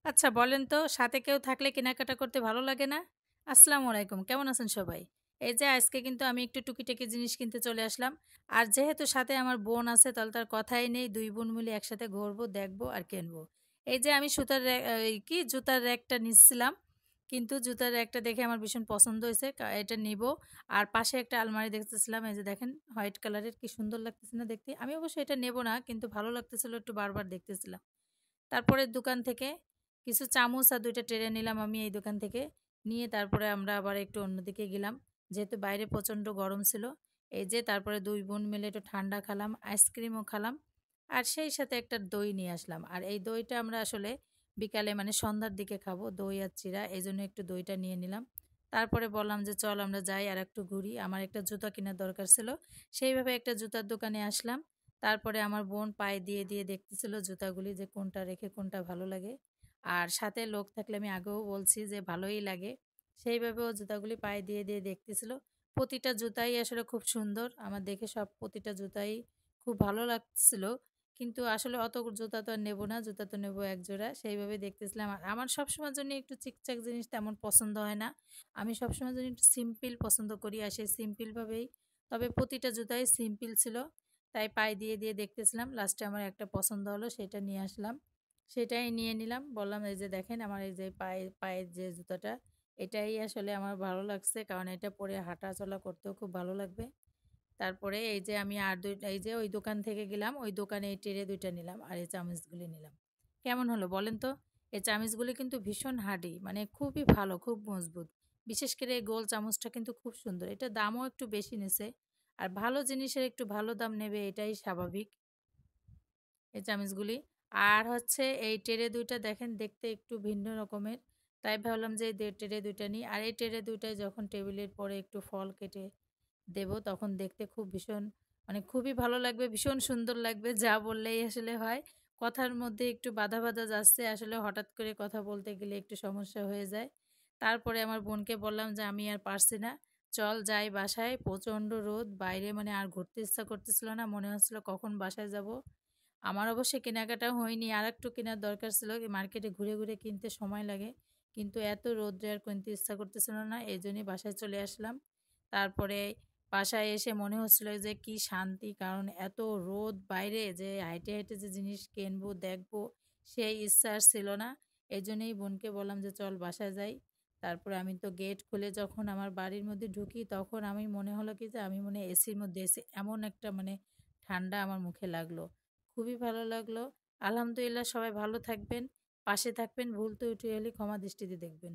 আচ্ছা বলেন তো সাথে কেউ থাকলে কেনাকাটা করতে ভালো লাগে না? আসসালামু আলাইকুম। কেমন আছেন সবাই? এই যে আজকে কিন্তু আমি একটু টুকিটাকি জিনিস কিনতে চলে আসলাম। আর যেহেতু সাথে আমার বোন আছে তাহলে তার কথাই নেই। ২ বোন মিলে একসাথে ঘুরবো, দেখবো আর কিনবো। এই যে আমি সুতার জুতার র‍্যাকটা নিচ্ছিলাম। কিন্তু জুতার র‍্যাকটা দেখে আমার ভীষণ পছন্দ হইছে। এটা নিবো। আর পাশে একটা আলমারি দেখতেছিলাম। এই যে দেখেন হোয়াইট কালারের কি সুন্দর লাগতেছে না দেখতে? আমি অবশ্য এটা নেব না কিন্তু ভালো লাগতেছিল একটু বারবার দেখতেছিলাম। তারপরে দোকান থেকে কিছু চামচ আর ২ টা ট্রে নিলাম আমি এই দোকান থেকে। নিয়ে তারপরে আমরা আবার একটু অন্যদিকে গেলাম। যেহেতু বাইরে প্রচণ্ড গরম ছিল। এই যে তারপরে ২ বোন মিলে একটু ঠান্ডা খেলাম, আইসক্রিমও খেলাম। আর সেই সাথে একটা দই নিয়ে আসলাম। আর এই দইটা আমরা আসলে বিকালে মানে সন্ধ্যার দিকে খাবো। দই আর চিড়া এজন্য একটু দইটা নিয়ে নিলাম। তারপরে বললাম যে, "চল আমরা যাই আরেকটু ঘুরি।" আমার একটা জুতা কেনার দরকার ছিল। সেইভাবে একটা জুতার দোকানে আসলাম। তারপরে আমার বোন পায়ে দিয়ে দেখতেছিল জুতাগুলি যে কোনটা রেখে কোনটা ভালো লাগে। আর সাথে লোক থাকলে আমি আগেও বলছি যে ভালোই লাগে। সেইভাবে ও জুতাগুলি পায়ে দিয়ে দেখতেছিল। প্রতিটা জুতাই আসলে খুব সুন্দর। আমার দেখে প্রতিটা জুতাই খুব ভালো লাগছিল। কিন্তু আসলে অত জুতা তো আর নেব না। জুতা তো নেব এক জোড়া। সেইভাবে দেখতেছিলাম। আর আমার সবসময়ের জন্য একটু চিকচাক জিনিস তেমন পছন্দ হয় না। আমি সবসময়ের জন্য একটু সিম্পল পছন্দ করি। আর সেই সিম্পল ভাবেই তবে প্রতিটা জুতাই সিম্পল ছিল। তাই পায়ে দিয়ে দেখতেছিলাম। লাস্টে আমার একটা পছন্দ হলো সেটা নিয়ে আসলাম। সেটাই নিয়ে নিলাম। বললাম, "এই যে দেখেন আমার এই যে পায়ের যে জুতাটা, এটাই আসলে আমার ভালো লাগছে। কারণ এটা পরে হাঁটাচলা করতেও খুব ভালো লাগবে।" তারপরে এই যে আমি আর ২ এই যে ওই দোকান থেকে গেলাম, ওই দোকানে এই ট্রে ২ টা নিলাম আর এই চামচগুলি নিলাম। কেমন হলো বলেন তো? এই চামচগুলি কিন্তু ভীষণ হার্ডি মানে খুবই ভালো, খুব মজবুত। বিশেষ করে এই গোল চামচটা কিন্তু খুব সুন্দর। এটার দামও একটু বেশি নিছে। আর ভালো জিনিসের একটু ভালো দাম নেবে এটাই স্বাভাবিক। এই চামচগুলি। আর হচ্ছে এই ট্রে ২ টা দেখেন দেখতে একটু ভিন্ন রকমের। তাই ভাবলাম যে এই ট্রে ২ টা নিই। আর এই ট্রে ২ টায় যখন টেবিলের পরে একটু ফল কেটে দেব তখন দেখতে খুব ভীষণ মানে খুবই ভালো লাগবে, ভীষণ সুন্দর লাগবে যা বললেই আসলে হয়। কথার মধ্যে একটু বাধা যাচ্ছে। আসলে হঠাৎ করে কথা বলতে গেলে একটু সমস্যা হয়ে যায়। তারপরে আমার বোনকে বললাম যে, "আমি আর পারছি না। চল যাই বাসায়। প্রচণ্ড রোদ। বাইরে মানে আর ঘুরতে ইচ্ছা করতেছিল না। মনে হচ্ছিল কখন বাসায় যাব।" আমার অবশ্য কেনাকাটা হয়নি। আরেকটু কেনার দরকার ছিল। মার্কেটে ঘুরে কিনতে সময় লাগে। কিন্তু এত রৌদ্রে আর কিনতে ইচ্ছা করতেছিল না। এজন্যই বাসায় চলে আসলাম। তারপরে বাসায় এসে মনে হচ্ছিল যে কি শান্তি। কারণ এত রোদ বাইরে যে হাঁইটে যে জিনিস কিনবো, দেখবো সেই ইচ্ছা আর ছিল না। এজন্যই বোনকে বললাম যে, "চল বাসায় যাই।" তারপরে আমি তো গেট খুলে যখন আমার বাড়ির মধ্যে ঢুকি তখন আমি মনে হলো কি যে আমি মনে হয় এসির মধ্যে এসি। এমন একটা মানে ঠান্ডা আমার মুখে লাগলো। খুবই ভালো লাগলো। আলহামদুলিল্লাহ সবাই ভালো থাকবেন, পাশে থাকবেন, ভুল ত্রুটি হলে ক্ষমা দৃষ্টিতে দেখবেন।